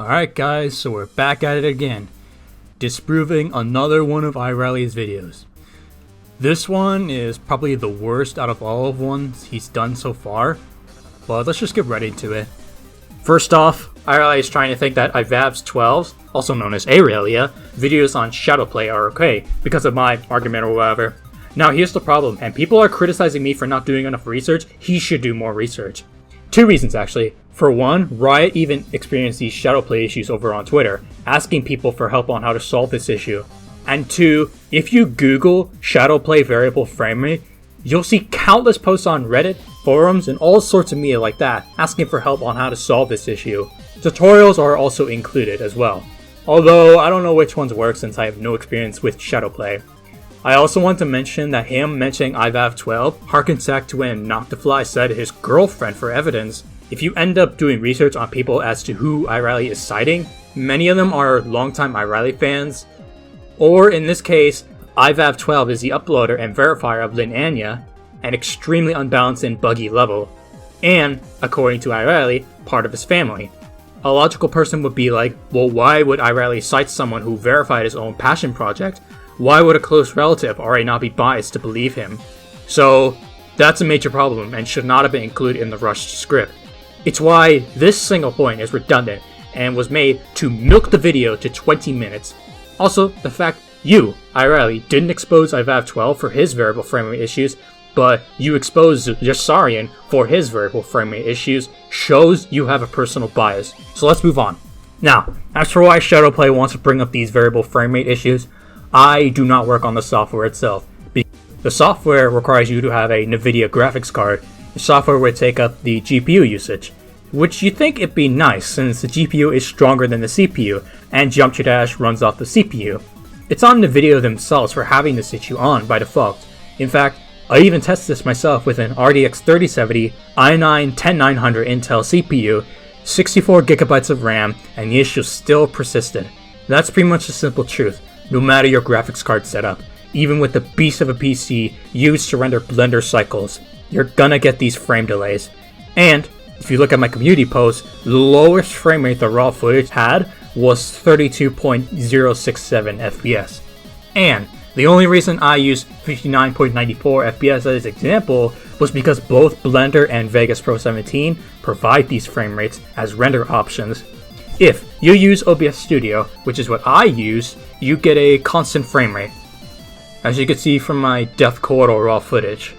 Alright guys, so we're back at it again, disproving another one of Eiriley's videos. This one is probably the worst out of all of ones he's done so far, but let's just get right into it. First off, Eiriley is trying to think that IVAV's 12s, also known as Eiriley, videos on Shadowplay are okay, because of my argument or whatever. Now here's the problem, and people are criticizing me for not doing enough research. He should do more research. Two reasons actually. For one, Riot even experienced these Shadowplay issues over on Twitter, asking people for help on how to solve this issue. And two, if you Google Shadowplay variable framerate, you'll see countless posts on Reddit, forums, and all sorts of media like that, asking for help on how to solve this issue. Tutorials are also included as well, although I don't know which ones work since I have no experience with Shadowplay. I also want to mention that him mentioning IVAV 12 harkens back to when Noctifly cited his girlfriend for evidence. If you end up doing research on people as to who Eiriley is citing, many of them are longtime Eiriley fans, or in this case, IVAV 12 is the uploader and verifier of Lin Anya, an extremely unbalanced and buggy level, and, according to Eiriley, part of his family. A logical person would be like, well, why would Eiriley cite someone who verified his own passion project? Why would a close relative already not be biased to believe him? So, that's a major problem and should not have been included in the rushed script. It's why this single point is redundant and was made to milk the video to 20 minutes. Also, the fact you, Eiriley, didn't expose IVAV 12 for his variable framerate issues, but you exposed Yossarian for his variable framerate issues shows you have a personal bias. So let's move on. Now, as for why Shadowplay wants to bring up these variable framerate issues, I do not work on the software itself. The software requires you to have a NVIDIA graphics card. The software would take up the GPU usage, which you'd think it'd be nice since the GPU is stronger than the CPU, and Geometry Dash runs off the CPU. It's on NVIDIA themselves for having this issue on by default. In fact, I even tested this myself with an RTX 3070 i9-10900 Intel CPU, 64GB of RAM, and the issue still persisted. That's pretty much the simple truth, no matter your graphics card setup. Even with the beast of a PC used to render Blender cycles, you're gonna get these frame delays. And if you look at my community post, the lowest frame rate the raw footage had was 32.067 FPS. And the only reason I used 59.94 FPS as an example was because both Blender and Vegas Pro 17 provide these frame rates as render options. If you use OBS Studio, which is what I use, you get a constant frame rate, as you can see from my Death Corridor raw footage.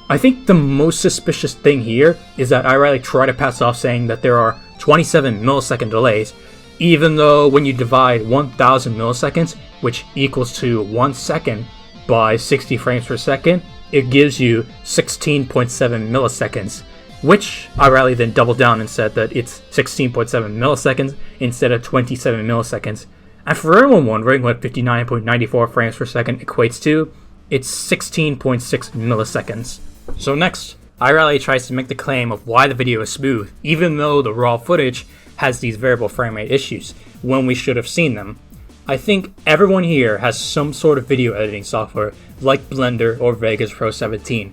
I think the most suspicious thing here is that Eiriley tried to pass off saying that there are 27 millisecond delays, even though when you divide 1000 milliseconds, which equals to 1 second, by 60 frames per second, it gives you 16.7 milliseconds, which Eiriley then doubled down and said that it's 16.7 milliseconds instead of 27 milliseconds. And for everyone wondering what 59.94 frames per second equates to, it's 16.6 milliseconds. So next, Eiriley tries to make the claim of why the video is smooth, even though the raw footage has these variable frame rate issues, when we should have seen them. I think everyone here has some sort of video editing software, like Blender or Vegas Pro 17.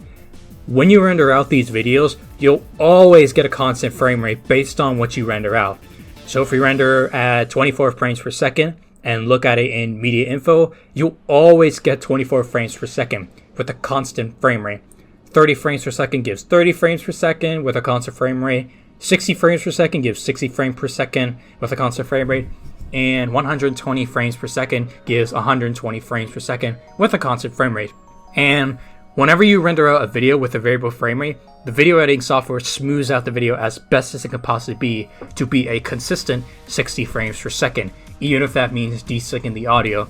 When you render out these videos, you'll always get a constant frame rate based on what you render out. So if we render at 24 frames per second and look at it in media info, you'll always get 24 frames per second with a constant frame rate. 30 frames per second gives 30 frames per second with a constant frame rate. 60 frames per second gives 60 frames per second with a constant frame rate. And 120 frames per second gives 120 frames per second with a constant frame rate. And whenever you render out a video with a variable frame rate, the video editing software smooths out the video as best as it can possibly be to be a consistent 60 frames per second, even if that means desyncing the audio.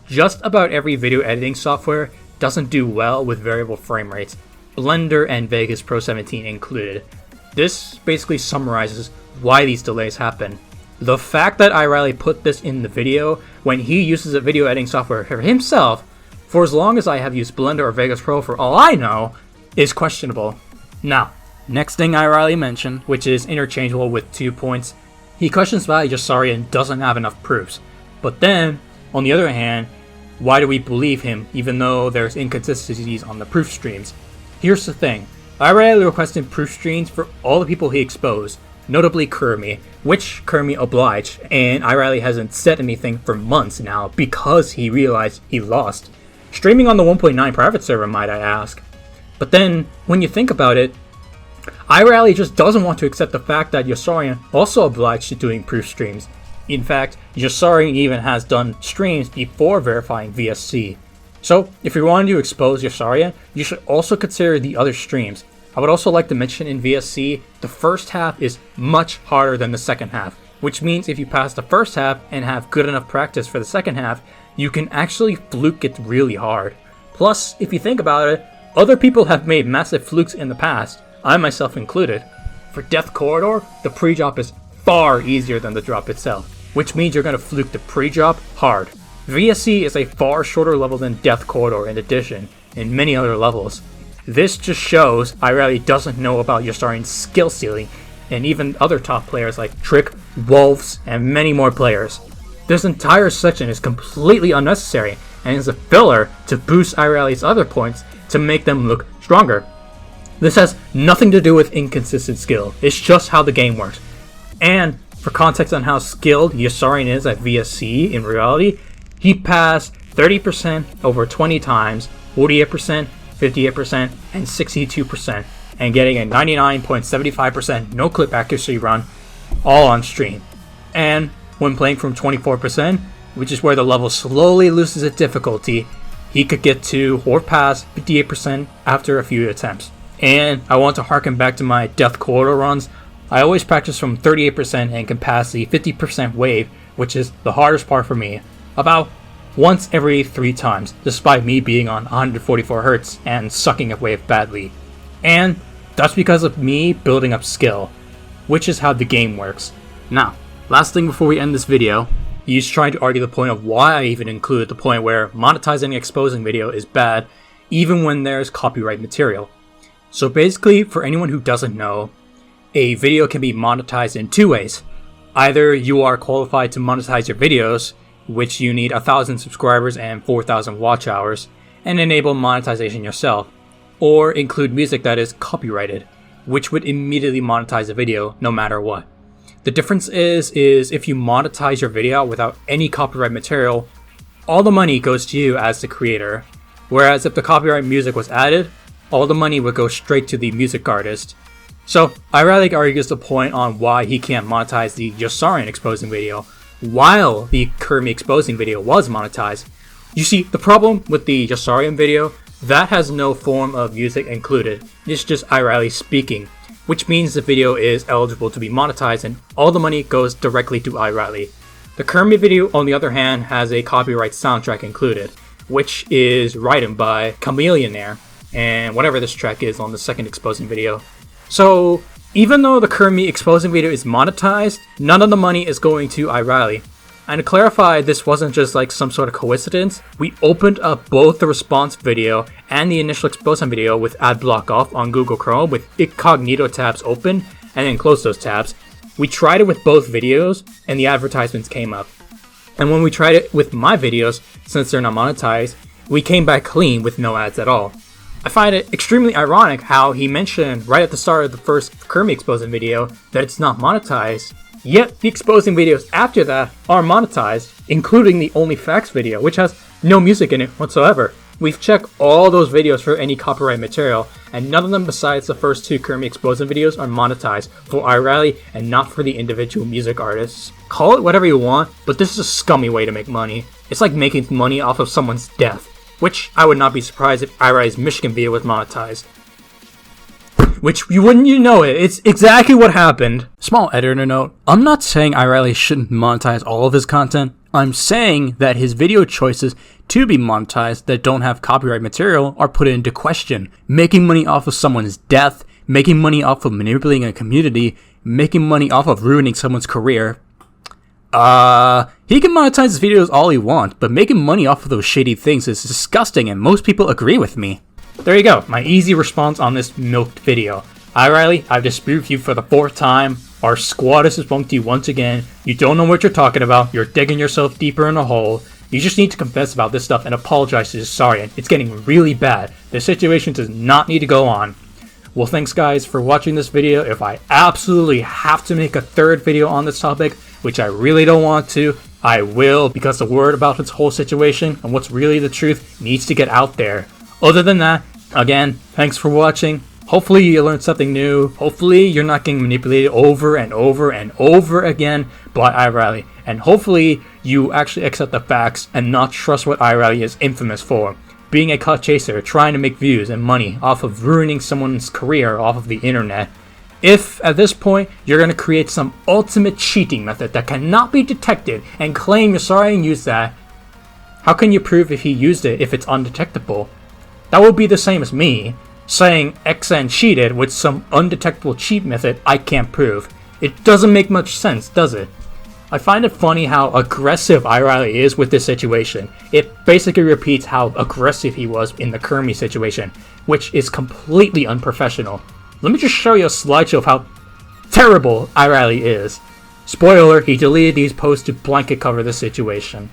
Just about every video editing software doesn't do well with variable frame rates, Blender and Vegas Pro 17 included. This basically summarizes why these delays happen. The fact that Eiriley put this in the video when he uses a video editing software for himself, for as long as I have used Blender or Vegas Pro for all I know, is questionable. Now, next thing Eiriley mentioned, which is interchangeable with 2 points, he questions why Yossarian doesn't have enough proofs. But then, on the other hand, why do we believe him even though there's inconsistencies on the proof streams? Here's the thing, Eiriley requested proof streams for all the people he exposed, notably Kermi, which Kermi obliged, and Eiriley hasn't said anything for months now because he realized he lost. Streaming on the 1.9 private server, might I ask. But then, when you think about it, Eiriley just doesn't want to accept the fact that Yossarian also obliged to doing proof streams. In fact, Yossarian even has done streams before verifying VSC. So, if you're wanting to expose Yossarian, you should also consider the other streams. I would also like to mention in VSC, the first half is much harder than the second half, which means if you pass the first half and have good enough practice for the second half, you can actually fluke it really hard. Plus, if you think about it, other people have made massive flukes in the past, I myself included. For Death Corridor, the pre-drop is far easier than the drop itself, which means you're going to fluke the pre-drop hard. VSC is a far shorter level than Death Corridor in addition, in many other levels. This just shows Eiriley doesn't know about Yossarian's skill ceiling, and even other top players like Trick, Wolves, and many more players. This entire section is completely unnecessary, and is a filler to boost Eiriley's other points to make them look stronger. This has nothing to do with inconsistent skill, it's just how the game works. And for context on how skilled Yossarian is at VSC in reality, he passed 30% over 20 times, 48%, 58%, and 62%, and getting a 99.75% no-clip accuracy run, all on stream. And when playing from 24%, which is where the level slowly loses its difficulty, he could get to or pass 58% after a few attempts. And I want to harken back to my Death Corridor runs. I always practice from 38% and can pass the 50% wave, which is the hardest part for me, about once every 3 times, despite me being on 144 Hz and sucking at wave badly. And that's because of me building up skill, which is how the game works. Now, last thing before we end this video, he's trying to argue the point of why I even included the point where monetizing and exposing video is bad, even when there's copyright material. So basically, for anyone who doesn't know, a video can be monetized in 2 ways. Either you are qualified to monetize your videos, which you need 1,000 subscribers and 4,000 watch hours, and enable monetization yourself, or include music that is copyrighted, which would immediately monetize the video no matter what. The difference is if you monetize your video without any copyright material, all the money goes to you as the creator, whereas if the copyright music was added, all the money would go straight to the music artist. So, Eiriley argues the point on why he can't monetize the Yossarian exposing video, while the Kermi exposing video was monetized. You see, the problem with the Yossarian video, that has no form of music included, it's just Eiriley speaking, which means the video is eligible to be monetized and all the money goes directly to Eiriley. The Kermi video, on the other hand, has a copyright soundtrack included, which is written by Chameleonaire, and whatever this track is on the second exposing video. So, even though the Kermi exposing video is monetized, none of the money is going to Eiriley. And to clarify, this wasn't just like some sort of coincidence. We opened up both the response video and the initial exposing video with ad block off on Google Chrome with incognito tabs open, and then closed those tabs. We tried it with both videos and the advertisements came up. And when we tried it with my videos, since they're not monetized, we came back clean with no ads at all. I find it extremely ironic how he mentioned right at the start of the first Kermi exposing video that it's not monetized, yet the exposing videos after that are monetized, including the Only Facts video, which has no music in it whatsoever. We've checked all those videos for any copyright material, and none of them besides the first 2 Kermi exposing videos are monetized for Eiriley and not for the individual music artists. Call it whatever you want, but this is a scummy way to make money. It's like making money off of someone's death, which I would not be surprised if Eiriley's Michigan video was monetized. Which, you wouldn't you know it, it's exactly what happened. Small editor note, I'm not saying Eiriley shouldn't monetize all of his content. I'm saying that his video choices to be monetized that don't have copyright material are put into question. Making money off of someone's death, making money off of manipulating a community, making money off of ruining someone's career. He can monetize his videos all he wants, but making money off of those shady things is disgusting and most people agree with me. There you go, my easy response on this milked video. Eiriley, I've disproved you for the 4th time. Our squad has debunked you once again. You don't know what you're talking about. You're digging yourself deeper in a hole. You just need to confess about this stuff and apologize to Yossarian. It's getting really bad. This situation does not need to go on. Well, thanks guys for watching this video. If I absolutely have to make a third video on this topic, which I really don't want to, I will, because the word about this whole situation and what's really the truth needs to get out there. Other than that, again, thanks for watching. Hopefully you learned something new. Hopefully you're not getting manipulated over and over and over again by Eiriley. And hopefully you actually accept the facts and not trust what Eiriley is infamous for. Being a cut chaser, trying to make views and money off of ruining someone's career off of the internet. If, at this point, you're going to create some ultimate cheating method that cannot be detected and claim Yossarian used that, how can you prove if he used it if it's undetectable? That would be the same as me saying XN cheated with some undetectable cheat method I can't prove. It doesn't make much sense, does it? I find it funny how aggressive Eiriley is with this situation. It basically repeats how aggressive he was in the Kermi situation, which is completely unprofessional. Let me just show you a slideshow of how terrible Eiriley is. Spoiler, he deleted these posts to blanket cover the situation.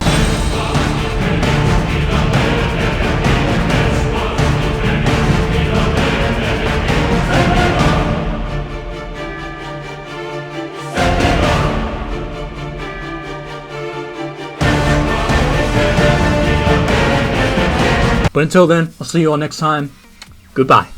But until then, I'll see you all next time. Goodbye.